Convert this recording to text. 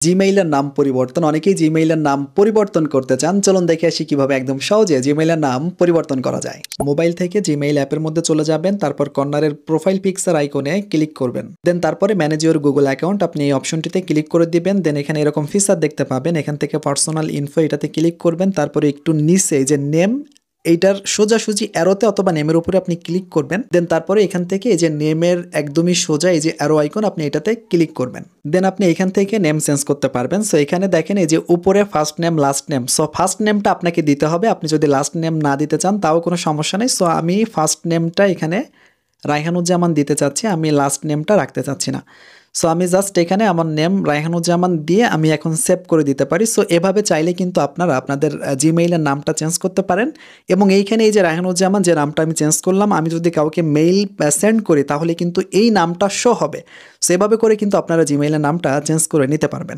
জিমেইলের নাম পরিবর্তন। অনেকেই জিমেইলের নাম পরিবর্তন করতে চান। চলুন দেখে আসি কিভাবে একদম সহজে জিমেইলের নাম পরিবর্তন করা যায়। মোবাইল থেকে জিমেইল অ্যাপের মধ্যে চলে যাবেন, তারপর কর্নারের প্রোফাইল পিকচার আইকনে ক্লিক করবেন। দেন তারপরে ম্যানেজ ইওর গুগল অ্যাকাউন্ট আপনি এই অপশনটিতে ক্লিক করে দিবেন। দেন এখানে এরকম ফিচার দেখতে পাবেন, এখান থেকে পার্সোনাল ইনফো এটাতে ক্লিক করবেন। তারপরে একটু নিচে যে নেম এইটার সোজাসুজি অ্যারোতে অথবা নেমের উপরে আপনি ক্লিক করবেন। দেন তারপরে এখান থেকে এই যে নেমের একদমই সোজা এই যে অ্যারো আইকন আপনি এটাতে ক্লিক করবেন। দেন আপনি এখান থেকে নেম চেঞ্জ করতে পারবেন। সো এখানে দেখেন এই যে উপরে first name last name, so first নেমটা আপনাকে দিতে হবে। আপনি যদি লাস্ট নেম না দিতে চান তাও কোনো সমস্যা নেই। সো আমি ফার্স্ট নেমটা এখানে রায়হানুজ্জামান দিতে চাচ্ছি, আমি লাস্ট নেমটা রাখতে চাচ্ছি না। সো আমি জাস্ট এখানে আমার নেম রায়হানুজ্জামান দিয়ে আমি এখন সেভ করে দিতে পারি। সো এভাবে চাইলে কিন্তু আপনারা আপনাদের জিমেইলের নামটা চেঞ্জ করতে পারেন। এবং এইখানে এই যে রায়হানুজ্জামান যে নামটা আমি চেঞ্জ করলাম, আমি যদি কাউকে মেইল সেন্ড করি তাহলে কিন্তু এই নামটা শো হবে। সো এভাবে করে কিন্তু আপনারা জিমেইলের নামটা চেঞ্জ করে নিতে পারবেন।